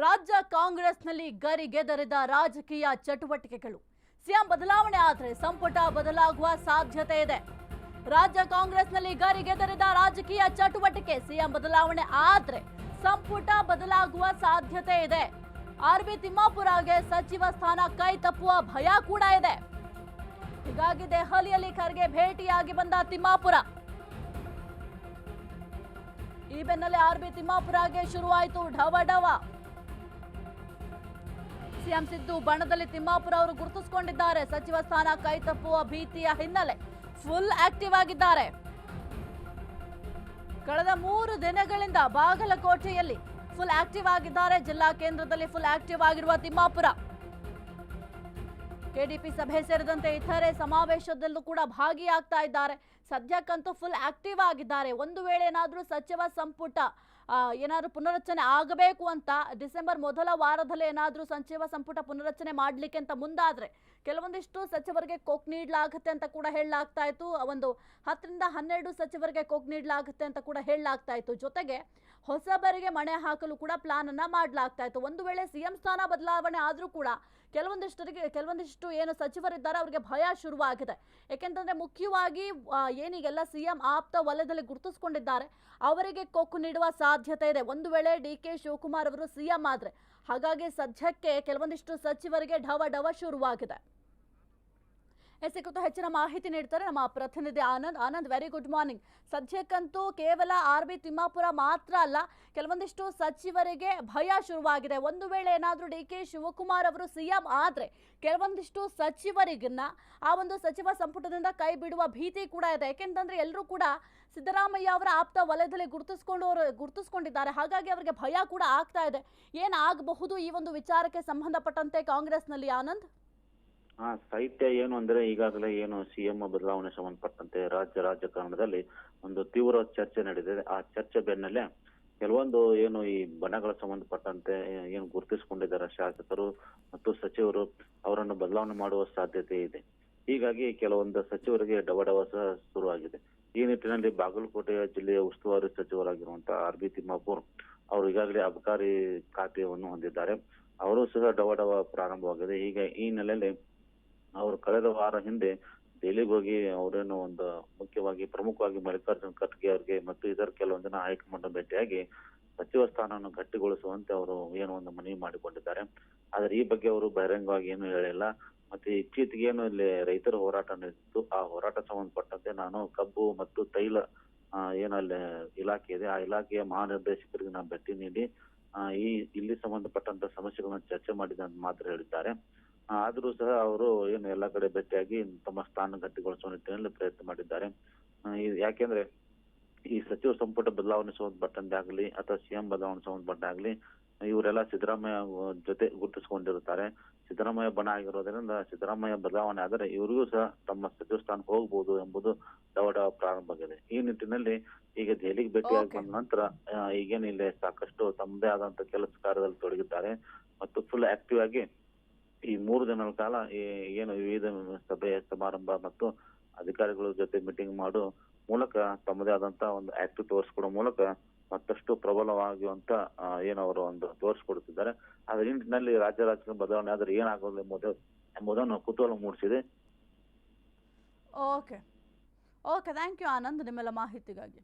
ರಾಜ್ಯ ಕಾಂಗ್ರೆಸ್ನಲ್ಲಿ ಗರಿಗೆದರಿದ ರಾಜಕೀಯ ಚಟುವಟಿಕೆಗಳು. ಸಿಎಂ ಬದಲಾವಣೆ ಆದರೆ ಸಂಪುಟ ಬದಲಾಗುವ ಸಾಧ್ಯತೆ ಇದೆ. ರಾಜ್ಯ ಕಾಂಗ್ರೆಸ್ನಲ್ಲಿ ಗರಿಗೆದರಿದ ರಾಜಕೀಯ ಚಟುವಟಿಕೆ. ಸಿಎಂ ಬದಲಾವಣೆ ಆದರೆ ಸಂಪುಟ ಬದಲಾಗುವ ಸಾಧ್ಯತೆ ಇದೆ. ಆರ್ಬಿ ತಿಮ್ಮಾಪುರಗೆ ಸಚಿವ ಸ್ಥಾನ ಕೈ ತಪ್ಪುವ ಭಯ ಕೂಡ ಇದೆ. ಹೀಗಾಗಿ ದೆಹಲಿಯಲ್ಲಿ ಖರ್ಗೆ ಭೇಟಿಯಾಗಿ ಬಂದ ತಿಮ್ಮಾಪುರ. ಈ ಬೆನ್ನಲ್ಲೇ ಆರ್ಬಿ ತಿಮ್ಮಾಪುರಗೆ ಶುರುವಾಯಿತು ಢವಢವ. ಸಿಎಂ ಸಿದ್ದು ಬಣದಲ್ಲಿ ತಿಮ್ಮಾಪುರ ಅವರು ಗುರುತಿಸಿಕೊಂಡಿದ್ದಾರೆ. ಸಚಿವ ಸ್ಥಾನ ಕೈ ತಪ್ಪುವ ಭೀತಿಯ ಹಿನ್ನೆಲೆ ಫುಲ್ ಆಕ್ಟಿವ್ ಆಗಿದ್ದಾರೆ. ಕಳೆದ 3 ದಿನಗಳಿಂದ ಬಾಗಲಕೋಟೆಯಲ್ಲಿ ಫುಲ್ ಆಕ್ಟಿವ್ ಆಗಿದ್ದಾರೆ. ಜಿಲ್ಲಾ ಕೇಂದ್ರದಲ್ಲಿ ಫುಲ್ ಆಕ್ಟಿವ್ ಆಗಿರುವ ತಿಮ್ಮಾಪುರ ಕೆಡಿಪಿ ಸಭೆ ಸೇರಿದಂತೆ ಇತರೆ ಸಮಾವೇಶದಲ್ಲೂ ಕೂಡ ಭಾಗಿಯಾಗ್ತಾ ಇದ್ದಾರೆ. ಸದ್ಯಕ್ಕಂತೂ ಫುಲ್ ಆಕ್ಟಿವ್ ಆಗಿದ್ದಾರೆ. ಒಂದು ವೇಳೆ ಏನಾದರೂ ಸಚಿವ ಸಂಪುಟ ಏನಾದರೂ ಪುನರಚನೆ ಆಗಬೇಕು ಅಂತ ಡಿಸೆಂಬರ್ ಮೊದಲ ವಾರದಲ್ಲಿ ಏನಾದರೂ ಸಚಿವ ಸಂಪುಟ ಪುನರಚನೆ ಮಾಡಲಿಕ್ಕೆ ಅಂತ ಮುಂದಾದರೆ ಕೆಲವೊಂದಿಷ್ಟು ಸಚಿವರಿಗೆ ಕೊಕ್ ನೀಡಲಾಗುತ್ತೆ ಅಂತ ಕೂಡ ಹೇಳಲಾಗ್ತಾ ಇತ್ತು. ಒಂದು 10 ರಿಂದ 12 ಸಚಿವರಿಗೆ ಕೊಕ್ ನೀಡಲಾಗುತ್ತೆ ಅಂತ ಕೂಡ ಹೇಳಲಾಗ್ತಾ ಇತ್ತು. ಜೊತೆಗೆ ಹೊಸಬರಿಗೆ ಮಣೆ ಹಾಕಲು ಕೂಡ ಪ್ಲಾನ್ ಅನ್ನ ಮಾಡಲಾಗ್ತಾ ಇತ್ತು. ಒಂದು ವೇಳೆ ಸಿಎಂ ಸ್ಥಾನ ಬದಲಾವಣೆ ಆದರೂ ಕೂಡ ಕೆಲವೊಂದಿಷ್ಟು ಏನು ಸಚಿವರಿದ್ದಾರೆ ಅವರಿಗೆ ಭಯ ಶುರುವಾಗಿದೆ. ಯಾಕೆಂತಂದ್ರೆ ಮುಖ್ಯವಾಗಿ ಏನೀಗೆಲ್ಲ ಸಿಎಂ ಆಪ್ತ ವಲಯದಲ್ಲಿ ಗುರುತಿಸಿಕೊಂಡಿದ್ದಾರೆ ಅವರಿಗೆ ಕೊಕ್ಕು ನೀಡುವ ಸಾಧ್ಯತೆ ಇದೆ. ಒಂದು ವೇಳೆ ಡಿ.ಕೆ. ಶಿವಕುಮಾರ್ ಅವರು ಸಿಎಂ ಆದ್ರೆ, ಹಾಗಾಗಿ ಸದ್ಯಕ್ಕೆ ಕೆಲವೊಂದಿಷ್ಟು ಸಚಿವರಿಗೆ ಢವಢವ ಶುರುವಾಗಿದೆ. ಕುರಿತು ಹೆಚ್ಚಿನ ಮಾಹಿತಿ ನೀಡ್ತಾರೆ ನಮ್ಮ ಪ್ರತಿನಿಧಿ Anand. Anand, very good morning. ಸದ್ಯಕ್ಕಂತೂ ಕೇವಲ ಆರ್ಬಿ ತಿಮ್ಮಾಪುರ ಮಾತ್ರ ಅಲ್ಲ, ಕೆಲವೊಂದಿಷ್ಟು ಸಚಿವರಿಗೆ ಭಯ ಶುರುವಾಗಿದೆ. ಒಂದು ವೇಳೆ ಏನಾದರೂ ಡಿ.ಕೆ. ಶಿವಕುಮಾರ್ ಅವರು ಸಿಎಂ ಆದ್ರೆ ಕೆಲವೊಂದಿಷ್ಟು ಸಚಿವರಿಗನ್ನ ಆ ಒಂದು ಸಚಿವ ಸಂಪುಟದಿಂದ ಕೈ ಬಿಡುವ ಭೀತಿ ಕೂಡ ಇದೆ. ಯಾಕೆಂತಂದ್ರೆ ಎಲ್ಲರೂ ಕೂಡ ಸಿದ್ದರಾಮಯ್ಯ ಅವರ ಆಪ್ತ ವಲಯದಲ್ಲಿ ಗುರುತಿಸಿಕೊಂಡಿದ್ದಾರೆ. ಹಾಗಾಗಿ ಅವರಿಗೆ ಭಯ ಕೂಡ ಆಗ್ತಾ ಇದೆ. ಏನಾಗಬಹುದು ಈ ಒಂದು ವಿಚಾರಕ್ಕೆ ಸಂಬಂಧಪಟ್ಟಂತೆ ಕಾಂಗ್ರೆಸ್ನಲ್ಲಿ ಆನಂದ್? ಸಾಹಿತ್ಯ ಏನು ಅಂದ್ರೆ ಈಗಾಗಲೇ ಏನು ಸಿಎಂ ಬದಲಾವಣೆ ಸಂಬಂಧಪಟ್ಟಂತೆ ರಾಜಕಾರಣದಲ್ಲಿ ಒಂದು ತೀವ್ರ ಚರ್ಚೆ ನಡೆದಿದೆ. ಆ ಚರ್ಚೆ ಬೆನ್ನಲ್ಲೇ ಕೆಲವೊಂದು ಏನು ಈ ಬಣಗಳ ಸಂಬಂಧಪಟ್ಟಂತೆ ಏನು ಗುರುತಿಸಿಕೊಂಡಿದ್ದಾರೆ ಶಾಸಕರು ಮತ್ತು ಸಚಿವರು ಅವರನ್ನು ಬದಲಾವಣೆ ಮಾಡುವ ಸಾಧ್ಯತೆ ಇದೆ. ಹೀಗಾಗಿ ಕೆಲವೊಂದು ಸಚಿವರಿಗೆ ಢವಢವ ಸಹ ಶುರುವಾಗಿದೆ. ಈ ನಿಟ್ಟಿನಲ್ಲಿ ಬಾಗಲಕೋಟೆಯ ಜಿಲ್ಲೆಯ ಉಸ್ತುವಾರಿ ಸಚಿವರಾಗಿರುವಂತಹ ಆರ್ಬಿ ತಿಮ್ಮಾಪುರ್ ಅವರು ಈಗಾಗಲೇ ಅಬಕಾರಿ ಖಾತೆಯನ್ನು ಹೊಂದಿದ್ದಾರೆ. ಅವರು ಸಹ ಢವಢವ ಪ್ರಾರಂಭವಾಗಿದೆ. ಈಗ ಈ ನೆಲೆಯಲ್ಲಿ ಅವರು ಕಳೆದ ವಾರ ಹಿಂದೆ ದೆಹಲಿಗೆ ಹೋಗಿ ಅವರೇನು ಒಂದು ಪ್ರಮುಖವಾಗಿ ಮಲ್ಲಿಕಾರ್ಜುನ್ ಖರ್ಗೆ ಅವರಿಗೆ ಮತ್ತು ಇದರ ಕೆಲವೊಂದು ಜನ ಹೈಕಮಾಂಡ್ ಭೇಟಿಯಾಗಿ ಸಚಿವ ಸ್ಥಾನವನ್ನು ಗಟ್ಟಿಗೊಳಿಸುವಂತೆ ಅವರು ಏನು ಒಂದು ಮನವಿ ಮಾಡಿಕೊಂಡಿದ್ದಾರೆ. ಆದ್ರೆ ಈ ಬಗ್ಗೆ ಅವರು ಬಹಿರಂಗವಾಗಿ ಏನು ಹೇಳಿಲ್ಲ. ಮತ್ತೆ ಇತ್ತೀಚೆಗೆ ಏನು ಇಲ್ಲಿ ರೈತರ ಹೋರಾಟ ನಡೆದಿತ್ತು, ಆ ಹೋರಾಟ ಸಂಬಂಧಪಟ್ಟಂತೆ ನಾನು ಕಬ್ಬು ಮತ್ತು ತೈಲ ಏನಲ್ಲಿ ಇಲಾಖೆ ಇದೆ, ಆ ಇಲಾಖೆಯ ಮಹಾನಿರ್ದೇಶಕರಿಗೆ ನಾನು ಭೇಟಿ ನೀಡಿ ಇಲ್ಲಿ ಸಂಬಂಧಪಟ್ಟಂತ ಸಮಸ್ಯೆಗಳನ್ನ ಚರ್ಚೆ ಮಾಡಿದೆ ಅಂತ ಮಾತ್ರ ಹೇಳಿದ್ದಾರೆ. ಆದ್ರೂ ಸಹ ಅವರು ಏನು ಎಲ್ಲಾ ಕಡೆ ಭೇಟಿಯಾಗಿ ತಮ್ಮ ಸ್ಥಾನ ಗಟ್ಟಿಗೊಳಿಸುವ ನಿಟ್ಟಿನಲ್ಲಿ ಪ್ರಯತ್ನ ಮಾಡಿದ್ದಾರೆ. ಯಾಕೆಂದ್ರೆ ಈ ಸಚಿವ ಸಂಪುಟ ಬದಲಾವಣೆ ಸಂಬಂಧಪಟ್ಟಂತೆ ಆಗಲಿ ಅಥವಾ ಸಿಎಂ ಬದಲಾವಣೆ ಸಂಬಂಧಪಟ್ಟಾಗ್ಲಿ ಇವರೆಲ್ಲ ಸಿದ್ದರಾಮಯ್ಯ ಜೊತೆ ಗುರುತಿಸಿಕೊಂಡಿರುತ್ತಾರೆ. ಸಿದ್ದರಾಮಯ್ಯ ಬಣ ಆಗಿರೋದ್ರಿಂದ ಸಿದ್ದರಾಮಯ್ಯ ಬದಲಾವಣೆ ಆದರೆ ಇವರಿಗೂ ಸಹ ತಮ್ಮ ಸಚಿವ ಸ್ಥಾನಕ್ಕೆ ಹೋಗ್ಬೋದು ಎಂಬುದು ಢವಢವ ಪ್ರಾರಂಭವಾಗಿದೆ. ಈ ನಿಟ್ಟಿನಲ್ಲಿ ಈಗ ದೆಹಲಿಗೆ ಭೇಟಿಯಾಗಿ ಬಂದ ನಂತರ ಈಗೇನು ಇಲ್ಲಿ ಸಾಕಷ್ಟು ತಮ್ಮದೇ ಆದಂತ ಕೆಲಸ ಕಾರ್ಯದಲ್ಲಿ ತೊಡಗಿದ್ದಾರೆ ಮತ್ತು ಫುಲ್ ಆಕ್ಟಿವ್ ಆಗಿ ಈ 3 ದಿನಗಳ ಕಾಲ ಏನು ವಿವಿಧ ಸಭೆ ಸಮಾರಂಭ ಮತ್ತು ಅಧಿಕಾರಿಗಳ ಜೊತೆ ಮೀಟಿಂಗ್ ಮಾಡೋ ಮೂಲಕ ತಮ್ಮದೇ ಆದಂತ ಒಂದು ಆಕ್ಟಿವ್ ತೋರಿಸ್ಕೊಡೋ ಮೂಲಕ ಮತ್ತಷ್ಟು ಪ್ರಬಲವಾಗಿರುವಂತ ಏನವರು ಒಂದು ತೋರಿಸ್ಕೊಡ್ತಿದ್ದಾರೆ. ಆದ್ರೆ ಈ ನಿಟ್ಟಿನಲ್ಲಿ ರಾಜ್ಯ ರಾಜಕೀಯ ಬದಲಾವಣೆ ಆದ್ರೆ ಏನಾಗೋದು ಎಂಬುದನ್ನು ಕುತೂಹಲ ಮೂಡಿಸಿದೆ. ಓಕೆ, ಥ್ಯಾಂಕ್ ಯು ಆನಂದ್ ನಿಮ್ಮೆಲ್ಲ ಮಾಹಿತಿಗಾಗಿ.